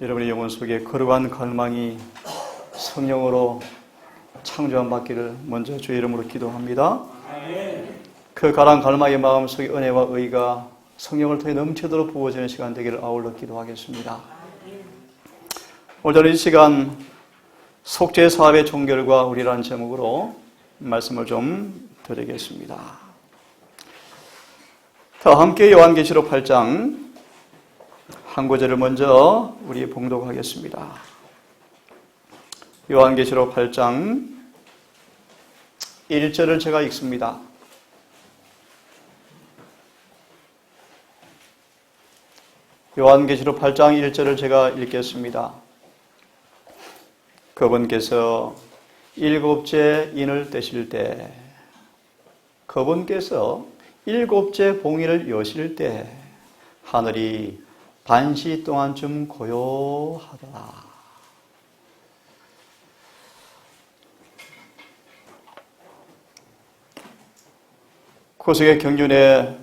여러분의 영혼 속에 거룩한 갈망이 성령으로 창조함 받기를 먼저 주의 이름으로 기도합니다. 그 가란 갈망의 마음 속에 은혜와 의가 성령을 통해 넘치도록 부어지는 시간 되기를 아울러 기도하겠습니다. 오늘 이 시간 속죄 사업의 종결과 우리라는 제목으로 말씀을 좀 드리겠습니다. 자, 함께 요한계시록 8장 한 구절을 먼저 우리 봉독하겠습니다. 요한계시록 8장 1절을 제가 읽습니다. 요한계시록 8장 1절을 제가 읽겠습니다. 그분께서 일곱째 인을 떼실 때, 그분께서 일곱째 봉인을 여실 때 하늘이 반시 동안쯤 고요하더라. 구속의 경륜의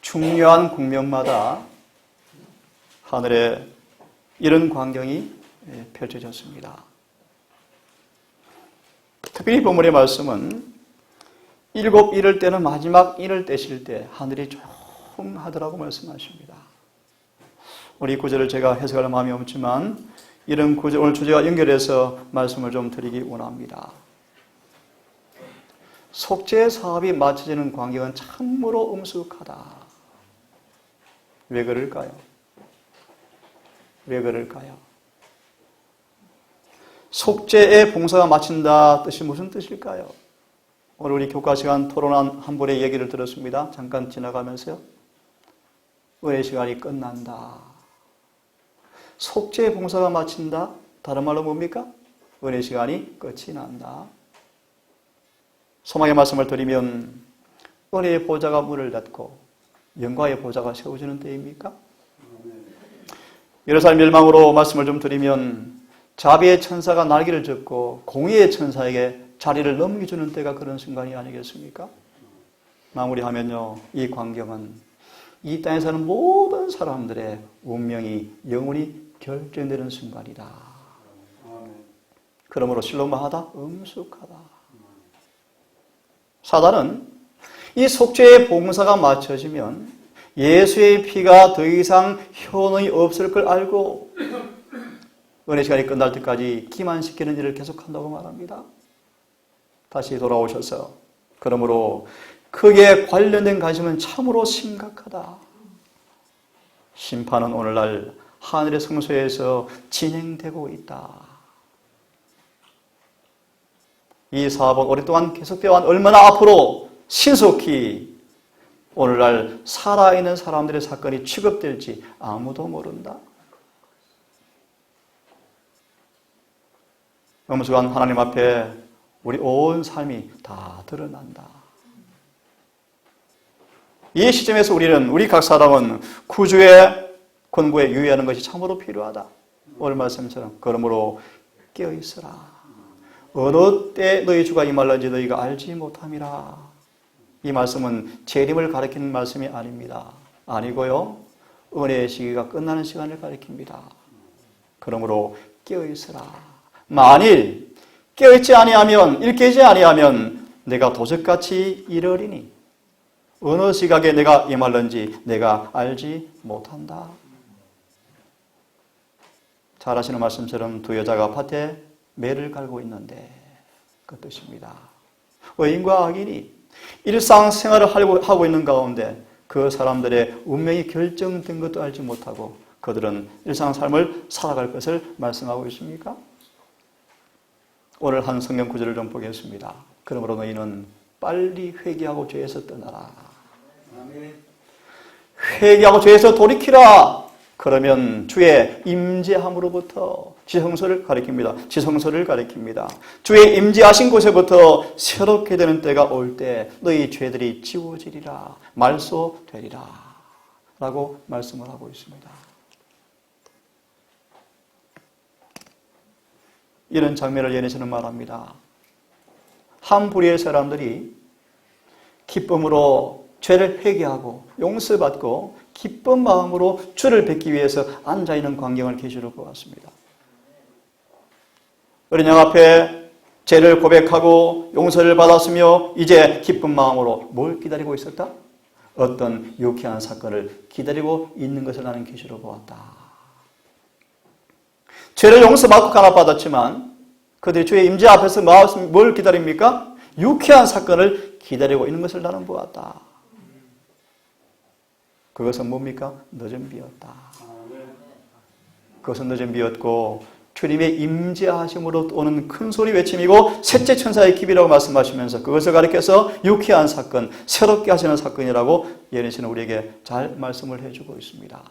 중요한 국면마다 하늘에 이런 광경이 펼쳐졌습니다. 특별히 본문의 말씀은 일곱 인을 떼는 마지막 인을 떼실 때 하늘이 조용하더라고 말씀하십니다. 우리 구절을 제가 해석할 마음이 없지만 이런 구절, 오늘 주제와 연결해서 말씀을 좀 드리기 원합니다. 속죄 사업이 마쳐지는 광경은 참으로 엄숙하다. 왜 그럴까요? 왜 그럴까요? 속죄의 봉사가 마친다 뜻이 무슨 뜻일까요? 오늘 우리 교과 시간 토론한 한 분의 얘기를 들었습니다. 잠깐 지나가면서요. 은혜 시간이 끝난다. 속죄의 봉사가 마친다. 다른 말로 뭡니까? 은혜 시간이 끝이 난다. 소망의 말씀을 드리면 은혜의 보좌가 문을 닫고 영광의 보좌가 세워지는 때입니까? 예루살렘 멸망으로 말씀을 좀 드리면 자비의 천사가 날개를 젓고 공의의 천사에게 자리를 넘겨주는 때가 그런 순간이 아니겠습니까? 마무리하면요, 이 광경은 이 땅에 사는 모든 사람들의 운명이 영원히 결정되는 순간이다. 그러므로 실로마하다, 엄숙하다. 사단은 이 속죄의 봉사가 마쳐지면 예수의 피가 더 이상 효능이 없을 걸 알고 은혜 시간이 끝날 때까지 기만시키는 일을 계속한다고 말합니다. 다시 돌아오셔서 그러므로 그에 관련된 관심은 참으로 심각하다. 심판은 오늘날 하늘의 성소에서 진행되고 있다. 이 사업은 오랫동안 계속되어온 얼마나 앞으로 신속히 오늘날 살아있는 사람들의 사건이 취급될지 아무도 모른다. 엄숙한 하나님 앞에 우리 온 삶이 다 드러난다. 이 시점에서 우리 각 사람은 구주의 권고에 유의하는 것이 참으로 필요하다. 오늘 말씀처럼 그러므로 깨어있으라. 어느 때 너희 주가 임할는지 너희가 알지 못함이라. 이 말씀은 재림을 가리키는 말씀이 아닙니다. 아니고요, 은혜의 시기가 끝나는 시간을 가리킵니다. 그러므로 깨어있으라. 만일 깨어있지 아니하면, 일깨지 아니하면 내가 도적같이 이르리니 어느 시각에 내가 임할는지 내가 알지 못한다. 잘 아시는 말씀처럼 두 여자가 밭에 매를 갈고 있는데 그 뜻입니다. 의인과 악인이 일상생활을 하고 있는 가운데 그 사람들의 운명이 결정된 것도 알지 못하고 그들은 일상삶을 살아갈 것을 말씀하고 있습니까? 오늘 한 성경 구절을 좀 보겠습니다. 그러므로 너희는 빨리 회개하고 죄에서 떠나라. 회개하고 죄에서 돌이키라. 그러면 주의 임재함으로부터 지성소를 가리킵니다. 지성소를 가리킵니다. 주의 임재하신 곳에부터 새롭게 되는 때가 올 때 너희 죄들이 지워지리라. 말소되리라. 라고 말씀을 하고 있습니다. 이런 장면을 예내서는 말합니다. 한 부류의 사람들이 기쁨으로 죄를 회개하고 용서받고 기쁜 마음으로 주를 뵙기 위해서 앉아있는 광경을 계시로 보았습니다. 어린 양 앞에 죄를 고백하고 용서를 받았으며 이제 기쁜 마음으로 뭘 기다리고 있었다? 어떤 유쾌한 사건을 기다리고 있는 것을 나는 계시로 보았다. 죄를 용서받고 간합받았지만 그들이 주의 임재 앞에서 뭘 기다립니까? 유쾌한 사건을 기다리고 있는 것을 나는 보았다. 그것은 뭡니까? 늦은 비였다. 그것은 늦은 비였고 주님의 임재하심으로 오는 큰 소리 외침이고 셋째 천사의 기비라고 말씀하시면서 그것을 가리켜서 유쾌한 사건, 새롭게 하시는 사건이라고 예언의 신은 우리에게 잘 말씀을 해주고 있습니다.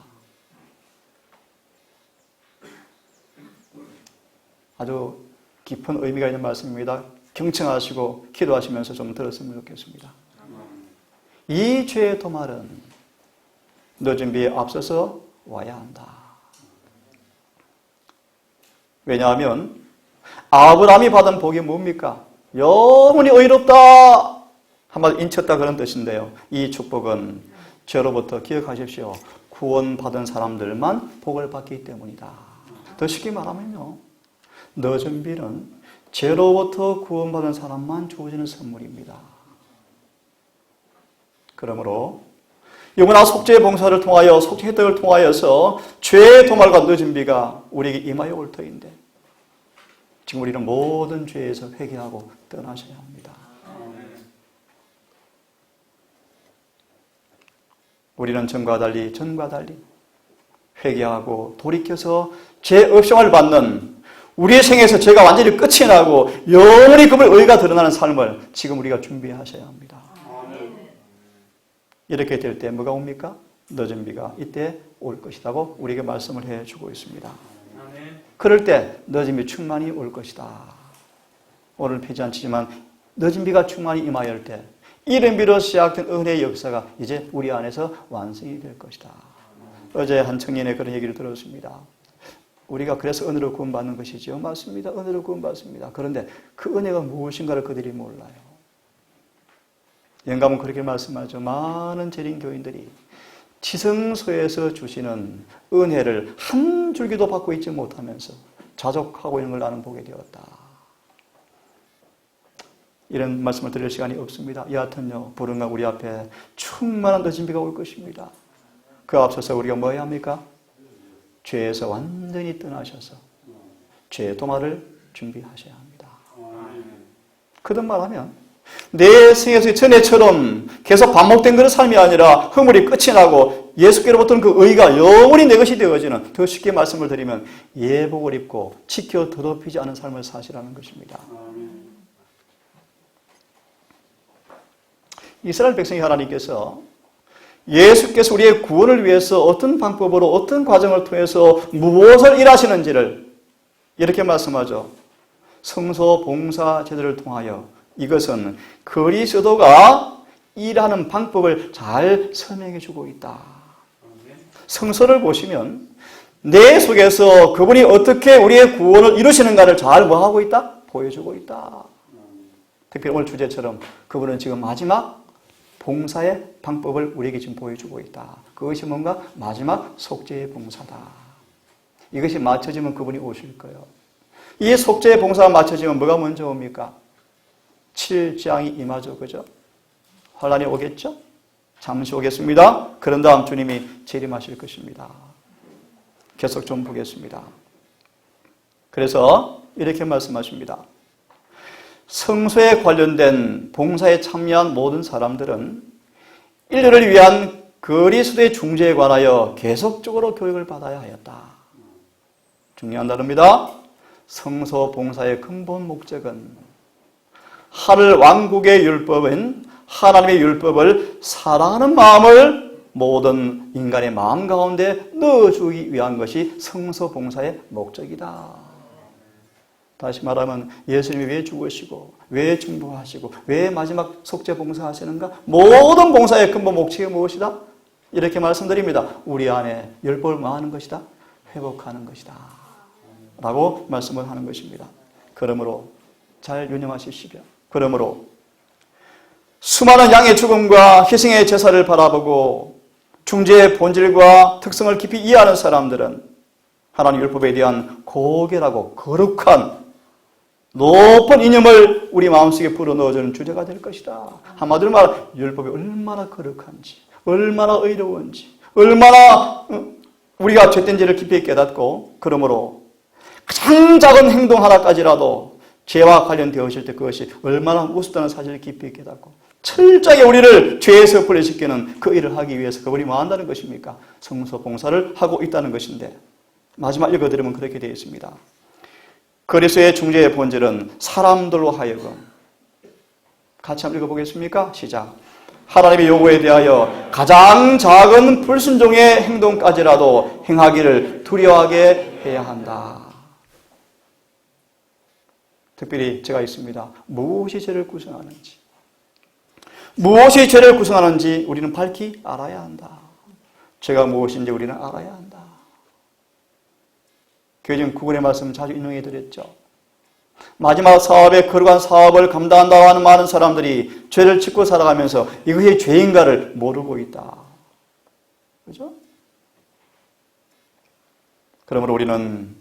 아주 깊은 의미가 있는 말씀입니다. 경청하시고 기도하시면서 좀 들었으면 좋겠습니다. 이 죄의 도말은 늦은 비에 앞서서 와야 한다. 왜냐하면 아브라함이 받은 복이 뭡니까? 영원히 의롭다. 한마디로 인쳤다 그런 뜻인데요. 이 축복은 죄로부터 기억하십시오. 구원받은 사람들만 복을 받기 때문이다. 더 쉽게 말하면요. 늦은 비는 죄로부터 구원받은 사람만 주어지는 선물입니다. 그러므로 영원한 속죄의 봉사를 통하여 속죄 혜택을 통하여서 죄의 도말과 늦은 비가 우리에게 임하여 올 터인데 지금 우리는 모든 죄에서 회개하고 떠나셔야 합니다. 우리는 전과 달리 회개하고 돌이켜서 죄 없음을 받는 우리의 생에서 죄가 완전히 끝이 나고 영원히 그분의 의가 드러나는 삶을 지금 우리가 준비하셔야 합니다. 이렇게 될 때 뭐가 옵니까? 늦은 비가 이때 올 것이라고 우리에게 말씀을 해주고 있습니다. 그럴 때 늦은 비 충만히 올 것이다. 오늘 펴지 않지만 늦은 비가 충만히 임하여 때 이른 비로 시작된 은혜의 역사가 이제 우리 안에서 완성이 될 것이다. 어제 한 청년의 그런 얘기를 들었습니다. 우리가 그래서 은혜로 구원받는 것이죠. 맞습니다. 은혜로 구원받습니다. 그런데 그 은혜가 무엇인가를 그들이 몰라요. 영감은 그렇게 말씀하죠. 많은 재림 교인들이 지성소에서 주시는 은혜를 한 줄기도 받고 있지 못하면서 자족하고 있는 걸 나는 보게 되었다. 이런 말씀을 드릴 시간이 없습니다. 여하튼요, 부른가 우리 앞에 충만한 늦은 비가 올 것입니다. 그 앞서서 우리가 뭐 해야 합니까? 죄에서 완전히 떠나셔서 죄의 도말을 준비하셔야 합니다. 거듭말하면 내 생에서 전에처럼 계속 반복된 그런 삶이 아니라 허물이 끝이 나고 예수께로부터는 그 의가 영원히 내 것이 되어지는, 더 쉽게 말씀을 드리면 예복을 입고 지켜 더럽히지 않은 삶을 사시라는 것입니다. 이스라엘 백성이 하나님께서 예수께서 우리의 구원을 위해서 어떤 방법으로 어떤 과정을 통해서 무엇을 일하시는지를 이렇게 말씀하죠. 성소 봉사 제도를 통하여 이것은 그리스도가 일하는 방법을 잘 설명해 주고 있다. 성서를 보시면 내 속에서 그분이 어떻게 우리의 구원을 이루시는가를 잘 뭐하고 있다? 보여주고 있다. 특히 오늘 주제처럼 그분은 지금 마지막 봉사의 방법을 우리에게 지금 보여주고 있다. 그것이 뭔가 마지막 속죄의 봉사다. 이것이 맞춰지면 그분이 오실 거예요. 이 속죄의 봉사가 맞춰지면 뭐가 먼저 옵니까? 칠장이 임하죠. 그죠? 환란이 오겠죠? 잠시 오겠습니다. 그런 다음 주님이 재림하실 것입니다. 계속 좀 보겠습니다. 그래서 이렇게 말씀하십니다. 성소에 관련된 봉사에 참여한 모든 사람들은 인류를 위한 그리스도의 중재에 관하여 계속적으로 교육을 받아야 하였다. 중요한 단어입니다. 성소 봉사의 근본 목적은 하늘 왕국의 율법은 하나님의 율법을 사랑하는 마음을 모든 인간의 마음 가운데 넣어주기 위한 것이 성소 봉사의 목적이다. 다시 말하면 예수님이 왜 죽으시고 왜 중보하시고 왜 마지막 속죄 봉사하시는가? 모든 봉사의 근본 목적이 무엇이다? 이렇게 말씀드립니다. 우리 안에 율법을 뭐 하는 것이다? 회복하는 것이다. 라고 말씀을 하는 것입니다. 그러므로 잘 유념하십시오. 그러므로 수많은 양의 죽음과 희생의 제사를 바라보고 중재의 본질과 특성을 깊이 이해하는 사람들은 하나님 율법에 대한 고결하고 거룩한 높은 이념을 우리 마음속에 불어넣어주는 주제가 될 것이다. 한마디로 말하면 율법이 얼마나 거룩한지, 얼마나 의로운지, 얼마나 우리가 죄된 죄를 깊이 깨닫고 그러므로 가장 작은 행동 하나까지라도 죄와 관련되어질 때 그것이 얼마나 우습다는 사실을 깊이 깨닫고 철저하게 우리를 죄에서 분리시키는 그 일을 하기 위해서 그분이 뭐 한다는 것입니까? 성서 봉사를 하고 있다는 것인데 마지막 읽어드리면 그렇게 되어 있습니다. 그리스도의 중재의 본질은 사람들로 하여금 같이 한번 읽어보겠습니까? 시작. 하나님의 요구에 대하여 가장 작은 불순종의 행동까지라도 행하기를 두려워하게 해야 한다. 특별히 제가 있습니다. 무엇이 죄를 구성하는지, 무엇이 죄를 구성하는지 우리는 밝히 알아야 한다. 죄가 무엇인지 우리는 알아야 한다. 교회는 구원의 말씀 자주 인용해 드렸죠. 마지막 사업에 거룩한 사업을 감당한다고 하는 많은 사람들이 죄를 짓고 살아가면서 이것이 죄인가를 모르고 있다. 그죠? 그러므로 우리는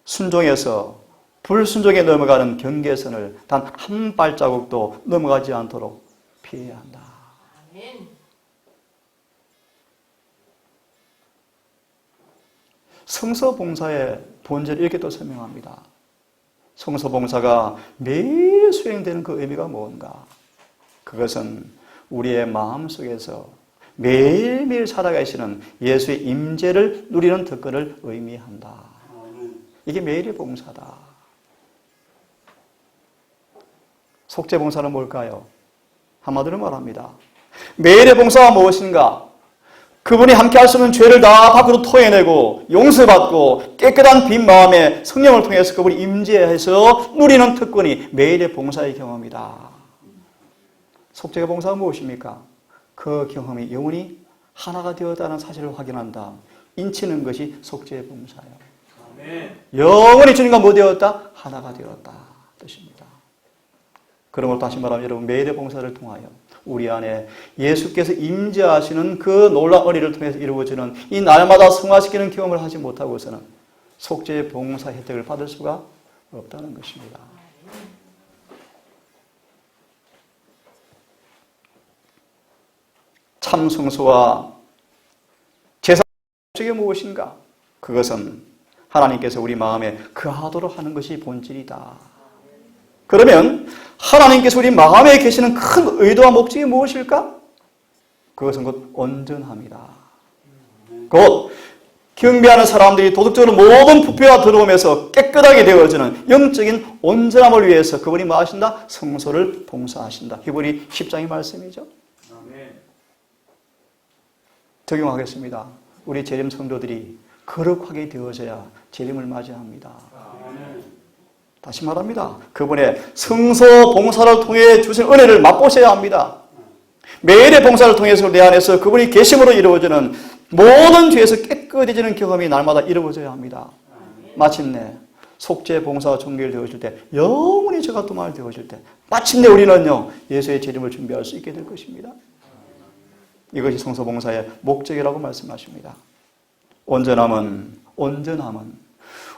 순종에서 불순종에 넘어가는 경계선을 단 한 발자국도 넘어가지 않도록 피해야 한다. 아멘. 성서봉사의 본질을 이렇게 또 설명합니다. 성서봉사가 매일 수행되는 그 의미가 뭔가? 그것은 우리의 마음속에서 매일매일 살아가시는 예수의 임재를 누리는 특권을 의미한다. 이게 매일의 봉사다. 속죄봉사는 뭘까요? 한마디로 말합니다. 매일의 봉사가 무엇인가? 그분이 함께 할 수 없는 죄를 다 밖으로 토해내고 용서받고 깨끗한 빈 마음에 성령을 통해서 그분이 임재해서 누리는 특권이 매일의 봉사의 경험이다. 속죄의 봉사가 무엇입니까? 그 경험이 영원히 하나가 되었다는 사실을 확인한 다음 인치는 것이 속죄의 봉사예요. 아멘. 영원히 주님과 뭐 되었다? 하나가 되었다 뜻입니다. 그러므로 다시 말하면 여러분 매일의 봉사를 통하여 우리 안에 예수께서 임재하시는 그 놀라운 은혜를 통해서 이루어지는 이 날마다 승화시키는 경험을 하지 못하고서는 속죄의 봉사 혜택을 받을 수가 없다는 것입니다. 참 성소와 제사의 목적이 무엇인가? 그것은 하나님께서 우리 마음에 거하도록 하는 것이 본질이다. 그러면 하나님께서 우리 마음에 계시는 큰 의도와 목적이 무엇일까? 그것은 곧 온전함이다. 곧 경배하는 사람들이 도덕적으로 모든 부패가 들어오면서 깨끗하게 되어지는 영적인 온전함을 위해서 그분이 뭐 하신다? 성소를 봉사하신다. 히브리 10장의 말씀이죠. 적용하겠습니다. 우리 재림 성도들이 거룩하게 되어져야 재림을 맞이합니다. 다시 말합니다. 그분의 성소 봉사를 통해 주신 은혜를 맛보셔야 합니다. 매일의 봉사를 통해서 내 안에서 그분이 계심으로 이루어지는 모든 죄에서 깨끗해지는 경험이 날마다 이루어져야 합니다. 마침내 속죄 봉사가 종결되어질 때 영원히 죄가 도말되어질 때 마침내 우리는요 예수의 재림을 준비할 수 있게 될 것입니다. 이것이 성소 봉사의 목적이라고 말씀하십니다. 온전함은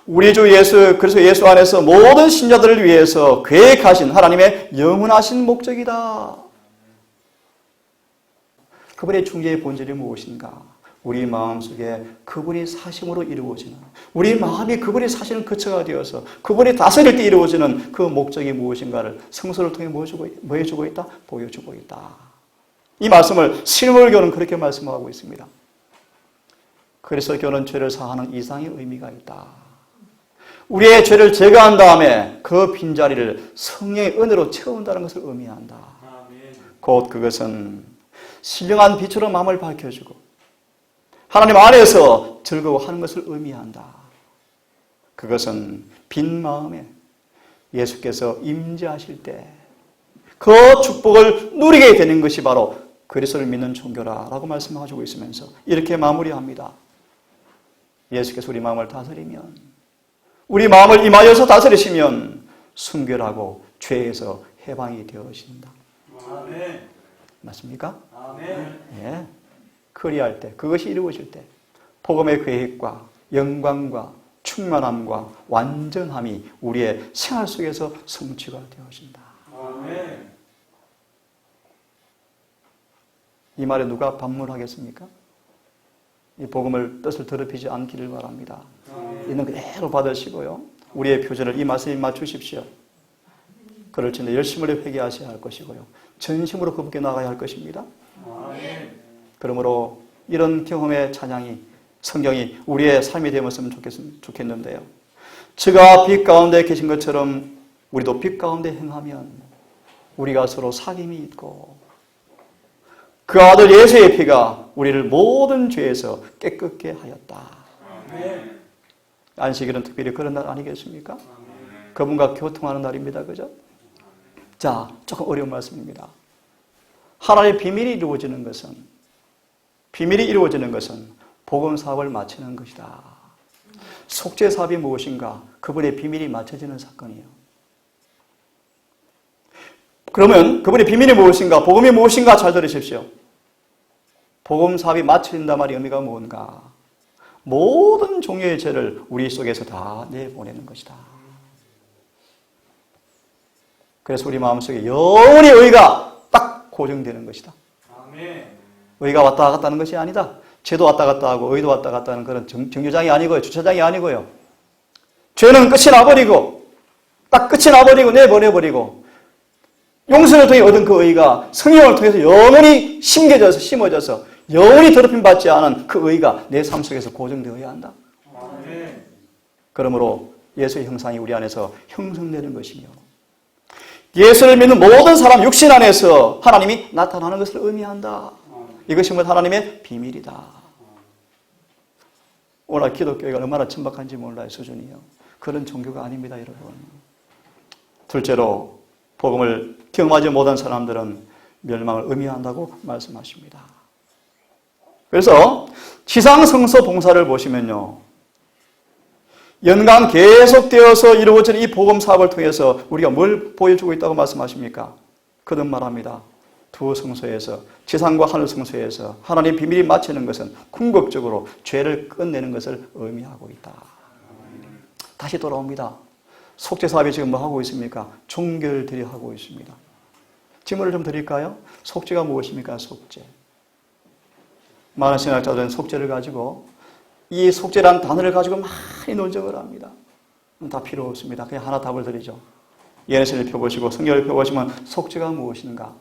우리 주 예수 그래서 예수 안에서 모든 신자들을 위해서 계획하신 하나님의 영원하신 목적이다. 그분의 중재의 본질이 무엇인가? 우리 마음속에 그분이 사심으로 이루어지는 우리 마음이 그분이 사시는 거처가 되어서 그분이 다스릴 때 이루어지는 그 목적이 무엇인가를 성서를 통해 뭐 해주고 있다? 보여주고 있다. 이 말씀을 실물교는 그렇게 말씀하고 있습니다. 그리스도교는 죄를 사하는 이상의 의미가 있다. 우리의 죄를 제거한 다음에 그 빈자리를 성령의 은혜로 채운다는 것을 의미한다. 곧 그것은 신령한 빛으로 마음을 밝혀주고 하나님 안에서 즐거워하는 것을 의미한다. 그것은 빈 마음에 예수께서 임재하실 때 그 축복을 누리게 되는 것이 바로 그리스도를 믿는 종교라고 말씀하시고 있으면서 이렇게 마무리합니다. 예수께서 우리 마음을 다스리면 우리 마음을 임하여서 다스리시면 순결하고 죄에서 해방이 되어진다. 아멘. 맞습니까? 아멘. 예. 그리할 때, 그것이 이루어질 때 복음의 계획과 영광과 충만함과 완전함이 우리의 생활 속에서 성취가 되어진다. 아멘. 이 말에 누가 반문하겠습니까? 이 복음을 뜻을 더럽히지 않기를 바랍니다. 있는 그대로 받으시고요. 우리의 표준을 이 말씀에 맞추십시오. 그럴지는 열심으로 회개하셔야 할 것이고요. 전심으로 그분께 나가야 할 것입니다. 아멘. 그러므로 이런 경험의 찬양이 성경이 우리의 삶이 되었으면 좋겠는데요. 주가 빛 가운데 계신 것처럼 우리도 빛 가운데 행하면 우리가 서로 사귐이 있고 그 아들 예수의 피가 우리를 모든 죄에서 깨끗게 하였다. 아멘. 안식일은 특별히 그런 날 아니겠습니까? 그분과 교통하는 날입니다. 그죠? 자, 조금 어려운 말씀입니다. 하나님의 비밀이 이루어지는 것은 복음 사업을 마치는 것이다. 속죄 사업이 무엇인가? 그분의 비밀이 맞춰지는 사건이에요. 그러면 그분의 비밀이 무엇인가? 복음이 무엇인가? 잘 들으십시오. 복음 사업이 맞춰진다 말의 의미가 뭔가? 모든 종류의 죄를 우리 속에서 다 내보내는 것이다. 그래서 우리 마음속에 영원히 의가 딱 고정되는 것이다. 아멘. 의가 왔다 갔다 하는 것이 아니다. 죄도 왔다 갔다 하고 의도 왔다 갔다 하는 그런 정류장이 아니고요. 주차장이 아니고요. 죄는 끝이 나버리고 딱 끝이 나버리고 내보내버리고 용서를 통해 얻은 그 의가 성령을 통해서 영원히 심어져서 영원히 더럽힘 받지 않은 그 의가 내 삶 속에서 고정되어야 한다. 아멘. 그러므로 예수의 형상이 우리 안에서 형성되는 것이며 예수를 믿는 모든 사람 육신 안에서 하나님이 나타나는 것을 의미한다. 이것이 뭐 하나님의 비밀이다. 오늘 기독교가 얼마나 천박한지 몰라요. 수준이요. 그런 종교가 아닙니다. 여러분. 둘째로 복음을 경험하지 못한 사람들은 멸망을 의미한다고 말씀하십니다. 그래서 지상성소 봉사를 보시면요. 연간 계속되어서 이루어지는 이 복음 사업을 통해서 우리가 뭘 보여주고 있다고 말씀하십니까? 거듭 말합니다. 두 성소에서 지상과 하늘 성소에서 하나님 비밀이 맞추는 것은 궁극적으로 죄를 끝내는 것을 의미하고 있다. 다시 돌아옵니다. 속죄 사업이 지금 뭐 하고 있습니까? 종결들이 하고 있습니다. 질문을 좀 드릴까요? 속죄가 무엇입니까? 속죄. 많은 신학자들은 속죄를 가지고 이 속죄라는 단어를 가지고 많이 논쟁을 합니다. 다 필요 없습니다. 그냥 하나 답을 드리죠. 예레미야를 펴보시고 성경을 펴보시면 속죄가 무엇인가?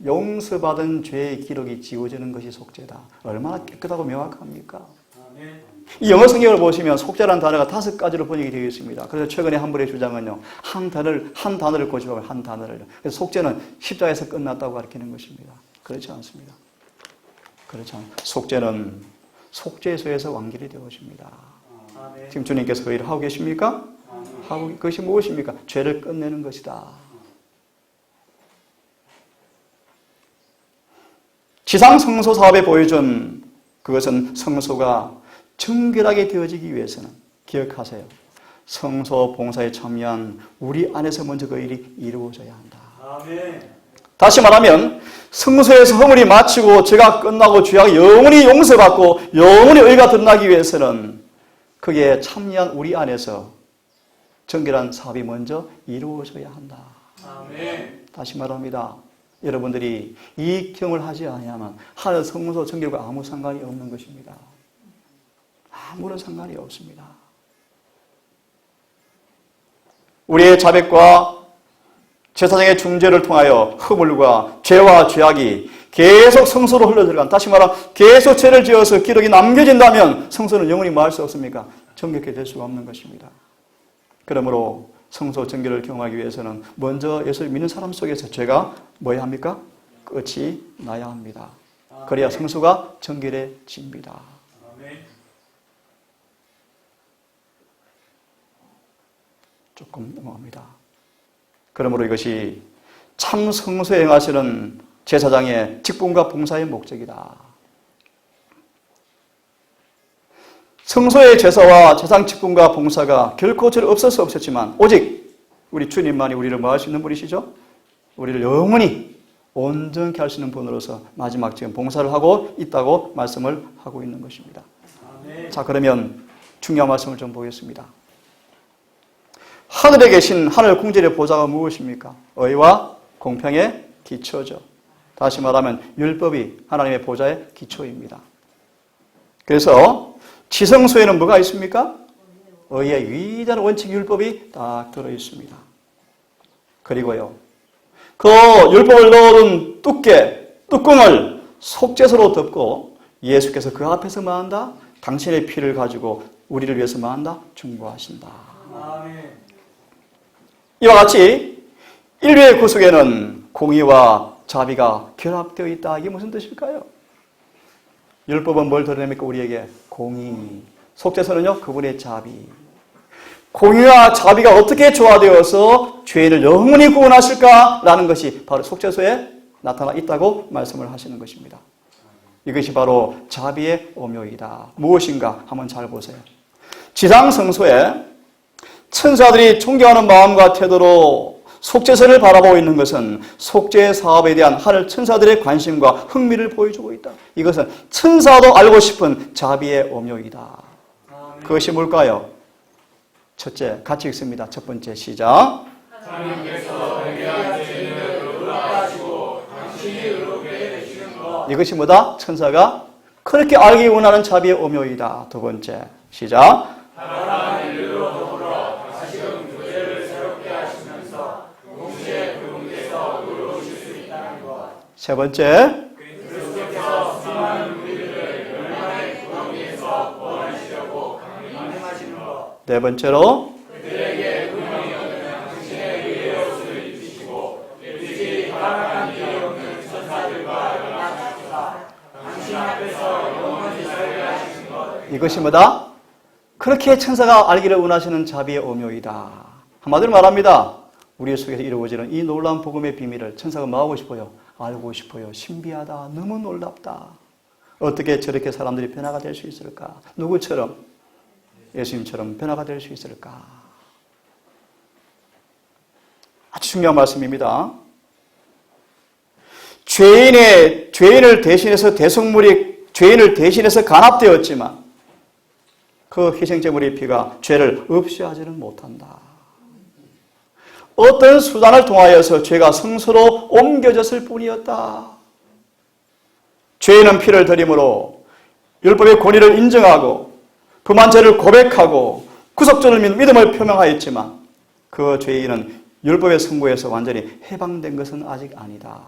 용서받은 죄의 기록이 지워지는 것이 속죄다. 얼마나 깨끗하고 명확합니까? 아멘. 이 영어 성경을 보시면 속죄라는 단어가 5가지로 번역이 되어 있습니다. 그래서 최근에 한 분의 주장은요, 한 단어를 고집하면 한 단어를. 그래서 속죄는 십자가에서 끝났다고 가르치는 것입니다. 그렇지 않습니다. 그렇지 않습니다. 속죄는 속죄소에서 완결이 되어집니다. 아멘. 지금 주님께서 그 일을 하고 계십니까? 하고, 그것이 무엇입니까? 죄를 끝내는 것이다. 지상 성소 사업에 보여준 그것은 성소가 정결하게 되어지기 위해서는 기억하세요. 성소 봉사에 참여한 우리 안에서 먼저 그 일이 이루어져야 한다. 아멘. 다시 말하면 성소에서 허물이 마치고 죄가 끝나고 죄가 영원히 용서받고 영원히 의가 드러나기 위해서는 거기에 참여한 우리 안에서 정결한 사업이 먼저 이루어져야 한다. 아멘. 다시 말합니다. 여러분들이 이 경험을 하지 않으면 하늘 성소 정결과 아무 상관이 없는 것입니다. 아무런 상관이 없습니다. 우리의 자백과 제사장의 중재를 통하여 허물과 죄와 죄악이 계속 성소로 흘러들어간, 다시 말하면 계속 죄를 지어서 기록이 남겨진다면 성소는 영원히 뭐 할 수 없습니까? 정결케 될 수가 없는 것입니다. 그러므로 성소 정결을 경험하기 위해서는 먼저 예수를 믿는 사람 속에서 죄가 뭐야 합니까? 끝이 나야 합니다. 그래야 성소가 정결해집니다. 아멘. 조금 넘어갑니다. 그러므로 이것이 참 성소에 행하시는 제사장의 직분과 봉사의 목적이다. 성소의 제사와 제사장 직분과 봉사가 결코 저를 없을 수 없었지만 오직 우리 주님만이 우리를 뭐 할 수 있는 분이시죠? 우리를 영원히 온전케 할 수 있는 분으로서 마지막 지금 봉사를 하고 있다고 말씀을 하고 있는 것입니다. 아멘. 자, 그러면 중요한 말씀을 좀 보겠습니다. 하늘에 계신 하늘 궁절의 보좌가 무엇입니까? 의와 공평의 기초죠. 다시 말하면 율법이 하나님의 보좌의 기초입니다. 그래서 지성소에는 뭐가 있습니까? 의의 위대한 원칙 율법이 딱 들어 있습니다. 그리고요, 그 율법을 넣어둔 뚜껑을 속죄소로 덮고 예수께서 그 앞에서 뭐한다? 당신의 피를 가지고 우리를 위해서 뭐한다? 중보하신다. 아멘. 이와 같이 인류의 구속에는 공의와 자비가 결합되어 있다. 이게 무슨 뜻일까요? 율법은 뭘 드러냅니까? 우리에게 공의. 속죄소는요, 그분의 자비. 공의와 자비가 어떻게 조화되어서 죄인을 영원히 구원하실까라는 것이 바로 속죄소에 나타나 있다고 말씀을 하시는 것입니다. 이것이 바로 자비의 오묘이다. 무엇인가 한번 잘 보세요. 지상 성소에 천사들이 존경하는 마음과 태도로 속죄소를 바라보고 있는 것은 속죄 사업에 대한 하늘 천사들의 관심과 흥미를 보여주고 있다. 이것은 천사도 알고 싶은 자비의 오묘이다. 아멘. 그것이 뭘까요? 첫째, 같이 읽습니다. 첫 번째, 시작. 하나님께서 회개한 죄인을 의롭하시고 당신이 의롭게 되시는 것. 이것이 뭐다? 천사가 그렇게 알기 원하는 자비의 오묘이다. 두 번째, 시작. 하나님 인류로 더불어 다시금 교제를 새롭게 하시면서 동시에 그분께서 의로우실 수 있다는 것. 세 번째, 그리스도께서 수많은 우리들을 멸망의 구덩이에서 구원하시려고 강림하시는 것. 네 번째로 그들에게 분명히 얻는 당신의 의의 옷을 입히시고 일찍이 하나님 일이 없는 천사들과 연합하시사 당신 앞에서 영원히 살게 하시는 것. 이것이 뭐다? 그렇게 천사가 알기를 원하시는 자비의 오묘이다. 한마디로 말합니다. 우리 속에서 이루어지는 이 놀라운 복음의 비밀을 천사가 뭐하고 싶어요? 알고 싶어요. 신비하다. 너무 놀랍다. 어떻게 저렇게 사람들이 변화가 될 수 있을까? 누구처럼? 예수님처럼 변화가 될 수 있을까? 아주 중요한 말씀입니다. 죄인을 대신해서 대속물이 죄인을 대신해서 간합되었지만 그 희생제물의 피가 죄를 없이 하지는 못한다. 어떤 수단을 통하여서 죄가 성소로 옮겨졌을 뿐이었다. 죄인은 피를 드림으로 율법의 권위를 인정하고 범한 죄를 고백하고 구속전을 믿음을 표명하였지만 그 죄인은 율법의 선고에서 완전히 해방된 것은 아직 아니다.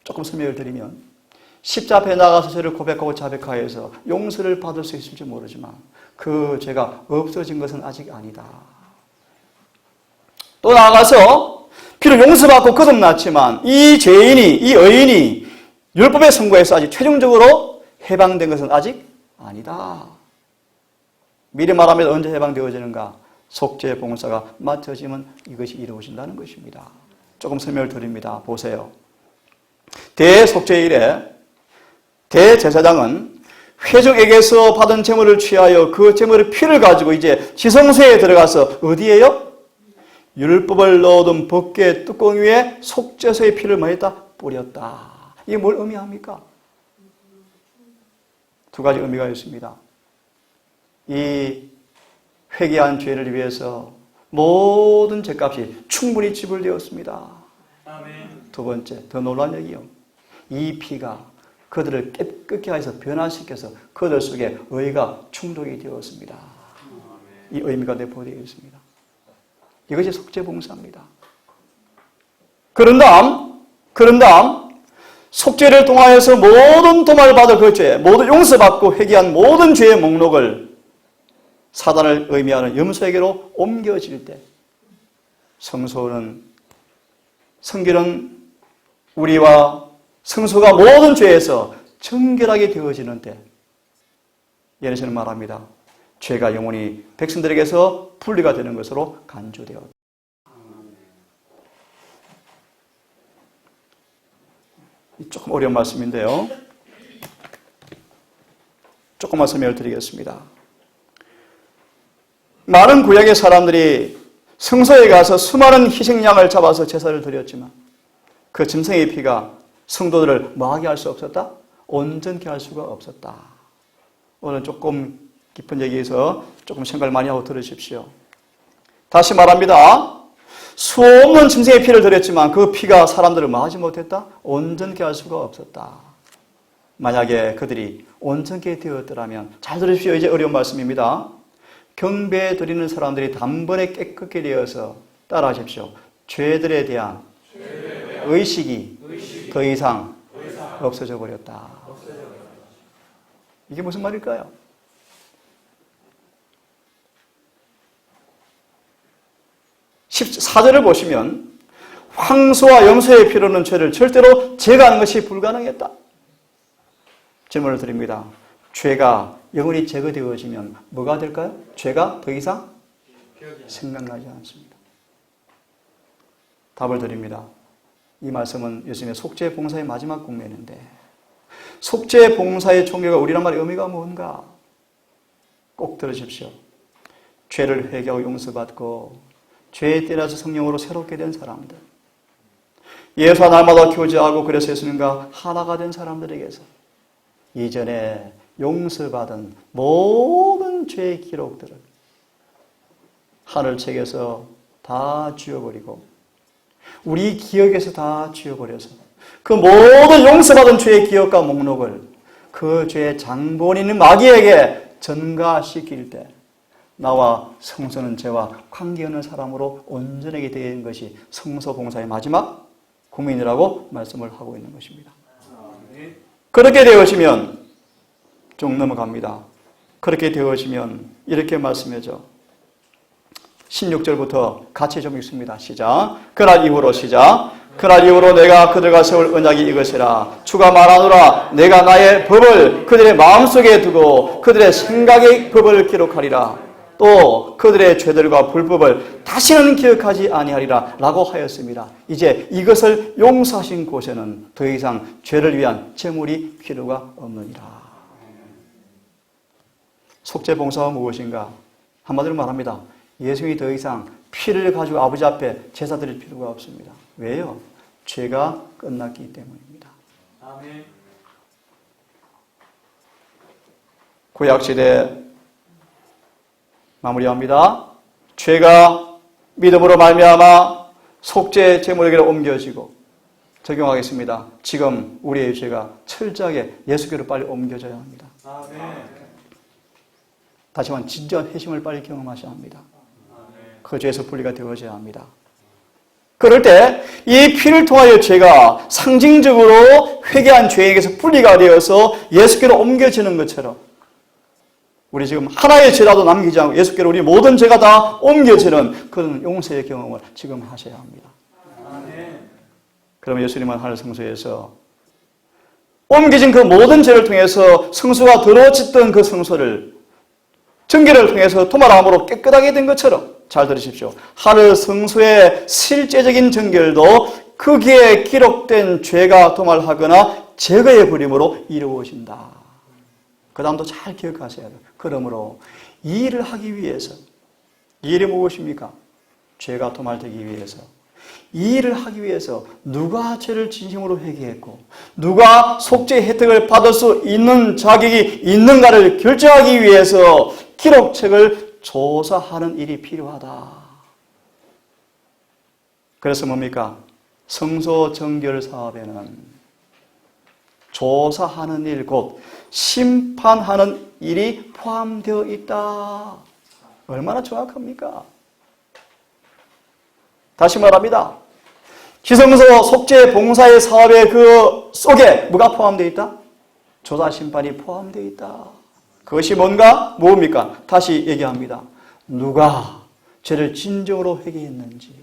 조금 설명을 드리면 십자 앞에 나가서 죄를 고백하고 자백하여서 용서를 받을 수 있을지 모르지만 그 죄가 없어진 것은 아직 아니다. 또 나아가서 피를 용서받고 거듭났지만 이 죄인이, 이 의인이 율법의 선고에서 아직 최종적으로 해방된 것은 아직 아니다. 미리 말하면 언제 해방되어지는가? 속죄 봉사가 맡아지면 이것이 이루어진다는 것입니다. 조금 설명을 드립니다. 보세요. 대속죄일에 대제사장은 회중에게서 받은 제물을 취하여 그 제물의 피를 가지고 이제 지성소에 들어가서 어디에요? 율법을 넣어둔 법궤 뚜껑 위에 속죄소의 피를 뭐 했다? 뿌렸다. 이게 뭘 의미합니까? 두 가지 의미가 있습니다. 이 회개한 죄를 위해서 모든 죄값이 충분히 지불되었습니다. 아멘. 두 번째, 더 놀라운 얘기요. 이 피가 그들을 깨끗게 해서 변화시켜서 그들 속에 의가 충족이 되었습니다. 이 의미가 내포되어 있습니다. 이것이 속죄봉사입니다. 그런 다음 속죄를 통하여서 모든 도말을 받아 그 죄, 모두 용서받고 회개한 모든 죄의 목록을 사단을 의미하는 염소에게로 옮겨질 때 성소는 성결은 우리와 성소가 모든 죄에서 정결하게 되어지는 때 예수는 말합니다. 죄가 영원히 백성들에게서 분리가 되는 것으로 간주되었다. 조금 어려운 말씀인데요. 조금만 설명을 드리겠습니다. 많은 구약의 사람들이 성소에 가서 수많은 희생양을 잡아서 제사를 드렸지만 그 짐승의 피가 성도들을 뭐하게 할 수 없었다? 온전케 할 수가 없었다. 오늘 조금 깊은 얘기에서 조금 생각을 많이 하고 들으십시오. 다시 말합니다. 수없는 짐승의 피를 들였지만 그 피가 사람들을 뭐하지 못했다? 온전케 할 수가 없었다. 만약에 그들이 온전케 되었더라면, 잘 들으십시오. 이제 어려운 말씀입니다. 경배 드리는 사람들이 단번에 깨끗게 되어서, 따라하십시오. 죄들에 대한 의식이 더 이상 없어져 버렸다. 이게 무슨 말일까요? 14절을 보시면 황소와 염소의 피로는 죄를 절대로 제거하는 것이 불가능했다. 질문을 드립니다. 죄가 영원히 제거되어지면 뭐가 될까요? 죄가 더 이상 생각나지 않습니다. 답을 드립니다. 이 말씀은 예수님의 속죄봉사의 마지막 국면인데, 속죄봉사의 종교가 우리란 말의 의미가 뭔가? 꼭 들으십시오. 죄를 회개하고 용서받고 죄에 따라서 성령으로 새롭게 된 사람들, 예수와 날마다 교제하고 그래서 예수님과 하나가 된 사람들에게서 이전에 용서받은 모든 죄의 기록들을 하늘책에서 다 지워버리고 우리 기억에서 다 지워버려서 그 모든 용서받은 죄의 기억과 목록을 그 죄의 장본인 마귀에게 전가시킬 때 나와 성소는 죄와 관계없는 사람으로 온전하게 된 것이 성소봉사의 마지막 국민이라고 말씀을 하고 있는 것입니다. 그렇게 되어지면 쭉 넘어갑니다. 그렇게 되어지면 이렇게 말씀해줘. 16절부터 같이 좀 읽습니다. 시작. 그날 이후로 시작. 그날 이후로 내가 그들과 세울 언약이 이것이라. 주가 말하노라. 내가 나의 법을 그들의 마음속에 두고 그들의 생각의 법을 기록하리라. 또 그들의 죄들과 불법을 다시는 기억하지 아니하리라 라고 하였습니다. 이제 이것을 용서하신 곳에는 더 이상 죄를 위한 제물이 필요가 없느니라. 속죄봉사가 무엇인가? 한마디로 말합니다. 예수님이 더 이상 피를 가지고 아버지 앞에 제사 드릴 필요가 없습니다. 왜요? 죄가 끝났기 때문입니다. 아멘. 구약시대 마무리합니다. 죄가 믿음으로 말미암아 속죄 제물에게로 옮겨지고 적용하겠습니다. 지금 우리의 죄가 철저하게 예수께로 빨리 옮겨져야 합니다. 아멘. 다시 한번 진정한 회심을 빨리 경험하셔야 합니다. 그 죄에서 분리가 되어져야 합니다. 그럴 때 이 피를 통하여 죄가 상징적으로 회개한 죄에게서 분리가 되어서 예수께로 옮겨지는 것처럼 우리 지금 하나의 죄라도 남기지 않고 예수께로 우리 모든 죄가 다 옮겨지는 그런 용서의 경험을 지금 하셔야 합니다. 그러면 예수님은 하늘 성소에서 옮겨진 그 모든 죄를 통해서 성소가 더러워졌던 그 성소를 정결을 통해서 도말함으로 깨끗하게 된 것처럼, 잘 들으십시오. 하늘 성소의 실제적인 정결도 거기에 기록된 죄가 도말하거나 제거의 부림으로 이루어진다. 그 다음도 잘 기억하셔야 돼요. 그러므로 이 일을 하기 위해서, 이 일이 무엇입니까? 죄가 도말되기 위해서, 이 일을 하기 위해서 누가 죄를 진심으로 회개했고 누가 속죄 혜택을 받을 수 있는 자격이 있는가를 결정하기 위해서 기록책을 조사하는 일이 필요하다. 그래서 뭡니까? 성소 정결 사업에는 조사하는 일, 곧 심판하는 일이 포함되어 있다. 얼마나 정확합니까? 다시 말합니다. 지성소 속죄 봉사의 사업의 그 속에 뭐가 포함되어 있다? 조사 심판이 포함되어 있다. 그것이 뭔가? 뭡니까? 다시 얘기합니다. 누가 죄를 진정으로 회개했는지,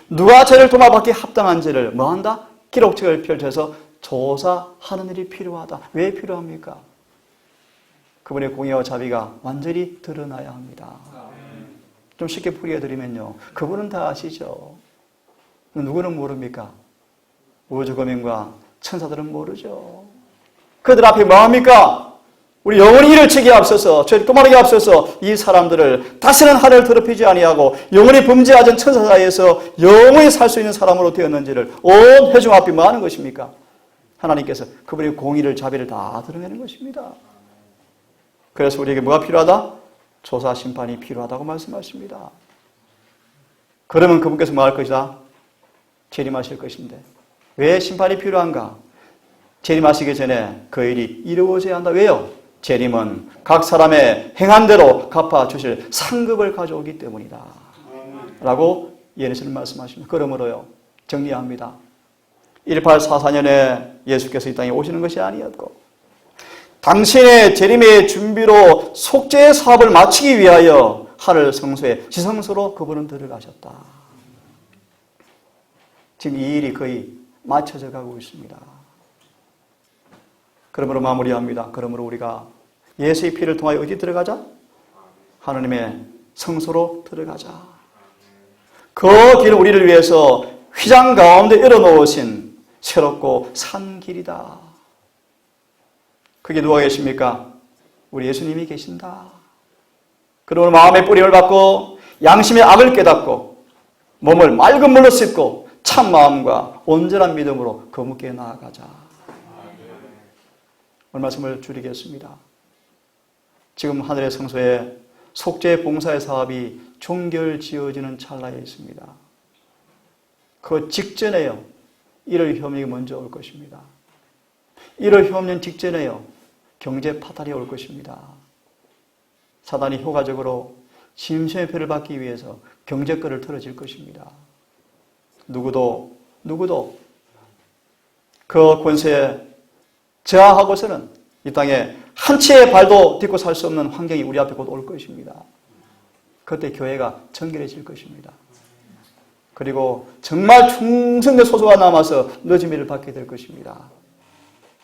누가 죄를 도말받기 합당한 죄를 뭐한다? 기록책을 펼쳐서 조사하는 일이 필요하다. 왜 필요합니까? 그분의 공의와 자비가 완전히 드러나야 합니다. 좀 쉽게 풀이해드리면요, 그분은 다 아시죠. 누구는 모릅니까? 우주거민과 천사들은 모르죠. 그들 앞에 뭐합니까? 우리 영원히 이를 치기에 앞서서 죄를 도말하기에 앞서서 이 사람들을 다시는 하늘을 더럽히지 아니하고 영원히 범죄하지 않은 천사 사이에서 영원히 살 수 있는 사람으로 되었는지를 온 회중 앞에 뭐 하는 것입니까? 하나님께서 그분의 공의를 자비를 다 드러내는 것입니다. 그래서 우리에게 뭐가 필요하다? 조사 심판이 필요하다고 말씀하십니다. 그러면 그분께서 뭐 할 것이다? 재림하실 것인데 왜 심판이 필요한가? 재림하시기 전에 그 일이 이루어져야 한다. 왜요? 재림은 각 사람의 행한 대로 갚아주실 상급을 가져오기 때문이다 라고 예수님 말씀하십니다. 그러므로요 정리합니다. 1844년에 예수께서 이 땅에 오시는 것이 아니었고 당신의 재림의 준비로 속죄의 사업을 마치기 위하여 하늘 성소에 지성소로 그분은 들어가셨다. 지금 이 일이 거의 맞춰져 가고 있습니다. 그러므로 마무리합니다. 그러므로 우리가 예수의 피를 통하여 어디 들어가자? 하나님의 성소로 들어가자. 그 길은 우리를 위해서 휘장 가운데 열어놓으신 새롭고 산 길이다. 그게 누가 계십니까? 우리 예수님이 계신다. 그러므로 마음의 뿌림을 받고 양심의 악을 깨닫고 몸을 맑은 물로 씻고 참 마음과 온전한 믿음으로 거룩게 나아가자. 오늘 말씀을 줄이겠습니다. 지금 하늘의 성소에 속죄 봉사의 사업이 종결지어지는 찰나에 있습니다. 그 직전에요. 1월 혐의가 먼저 올 것입니다. 1월 혐년 직전에요. 경제 파탄이 올 것입니다. 사단이 효과적으로 심신의 표를 받기 위해서 경제권을 틀어질 것입니다. 누구도 그 권세에 저하하고서는 이 땅에 한 치의 발도 딛고 살 수 없는 환경이 우리 앞에 곧 올 것입니다. 그때 교회가 정결해질 것입니다. 그리고 정말 충성된 소수가 남아서 늦은 일을 받게 될 것입니다.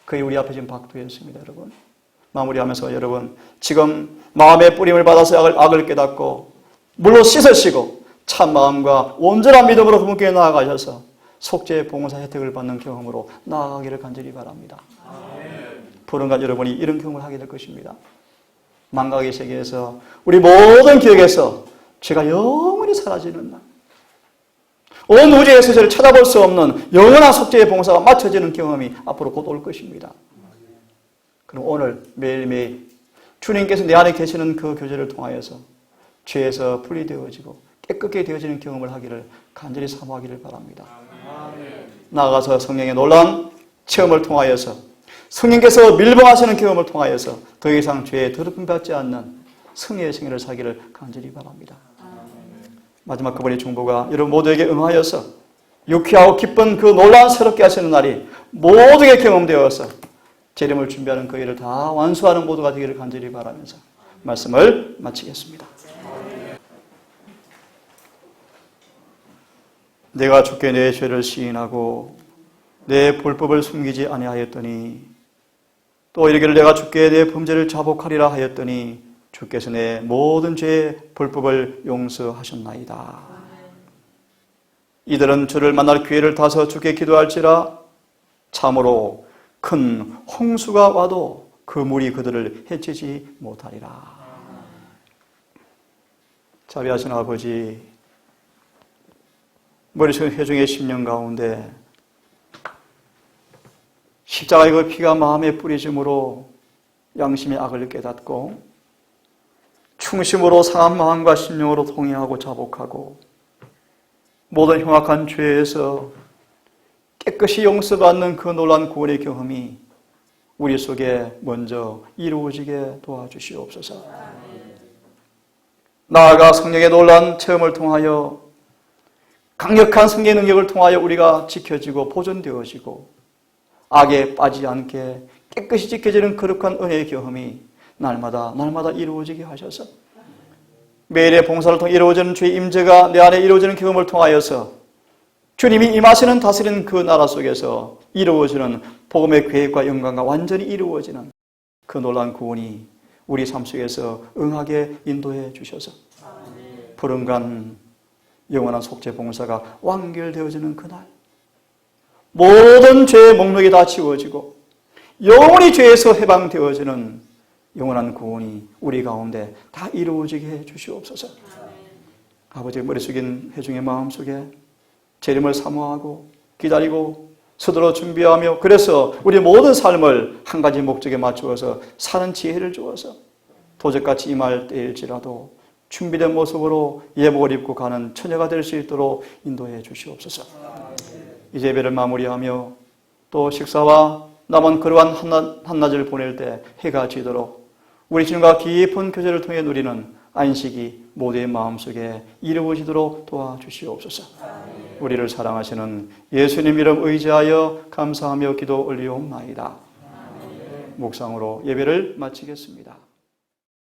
그게 우리 앞에 지금 박두했습니다, 여러분. 마무리하면서 여러분, 지금 마음의 뿌림을 받아서 악을 깨닫고 물로 씻으시고 참 마음과 온전한 믿음으로 그분께 나아가셔서 속죄 봉사 혜택을 받는 경험으로 나아가기를 간절히 바랍니다. 불언간 여러분이 이런 경험을 하게 될 것입니다. 망각의 세계에서 우리 모든 기억에서 죄가 영원히 사라지는 날, 온 우주에서 저를 찾아볼 수 없는 영원한 속죄의 봉사가 맞춰지는 경험이 앞으로 곧 올 것입니다. 그럼 오늘 매일매일 주님께서 내 안에 계시는 그 교제를 통하여서 죄에서 분리되어지고 깨끗게 되어지는 경험을 하기를 간절히 사모하기를 바랍니다. 나아가서 성령의 놀라운 체험을 통하여서 성령께서 밀봉하시는 경험을 통하여서 더 이상 죄에 더럽힘 받지 않는 승리의 생애를 살기를 간절히 바랍니다. 마지막 그분의 중보가 여러분 모두에게 응하여서 유쾌하고 기쁜 그 놀라운 새롭게 하시는 날이 모두에게 경험되어서 재림을 준비하는 그 일을 다 완수하는 모두가 되기를 간절히 바라면서 말씀을 마치겠습니다. 내가 주께 내 죄를 시인하고 내 불법을 숨기지 아니하였더니 또 이르기를 내가 주께 내 범죄를 자복하리라 하였더니 주께서 내 모든 죄의 불법을 용서하셨나이다. 이들은 주를 만날 기회를 타서 주께 기도할지라 참으로 큰 홍수가 와도 그 물이 그들을 해치지 못하리라. 자비하신 아버지, 머릿속 회중의 10년 가운데 십자가의 그 피가 마음에 뿌리짐으로 양심의 악을 깨닫고 충심으로 상한 마음과 심령으로 통회하고 자복하고 모든 흉악한 죄에서 깨끗이 용서받는 그 놀라운 구원의 경험이 우리 속에 먼저 이루어지게 도와주시옵소서. 나아가 성령의 놀라운 체험을 통하여 강력한 성령의 능력을 통하여 우리가 지켜지고 보존되어지고 악에 빠지지 않게 깨끗이 지켜지는 거룩한 은혜의 경험이 날마다 이루어지게 하셔서 매일의 봉사를 통해 이루어지는 주의 임재가 내 안에 이루어지는 경험을 통하여서 주님이 임하시는 다스리는 그 나라 속에서 이루어지는 복음의 계획과 영광과 완전히 이루어지는 그 놀라운 구원이 우리 삶 속에서 응하게 인도해 주셔서 불응간 영원한 속죄 봉사가 완결되어지는 그날 모든 죄의 목록이 다 지워지고 영원히 죄에서 해방되어지는 영원한 구원이 우리 가운데 다 이루어지게 해 주시옵소서. 아버지 머리 숙인 회중의 마음속에 재림을 사모하고 기다리고 서둘러 준비하며 그래서 우리 모든 삶을 한 가지 목적에 맞추어서 사는 지혜를 주어서 도적같이 임할 때일지라도 준비된 모습으로 예복을 입고 가는 처녀가 될 수 있도록 인도해 주시옵소서. 이제 예배를 마무리하며 또 식사와 남은 그러한 한낮을 보낼 때 해가 지도록 우리 주님과 깊은 교제를 통해 누리는 안식이 모두의 마음속에 이루어지도록 도와주시옵소서. 우리를 사랑하시는 예수님 이름 의지하여 감사하며 기도 올리옵나이다. 묵상으로 예배를 마치겠습니다.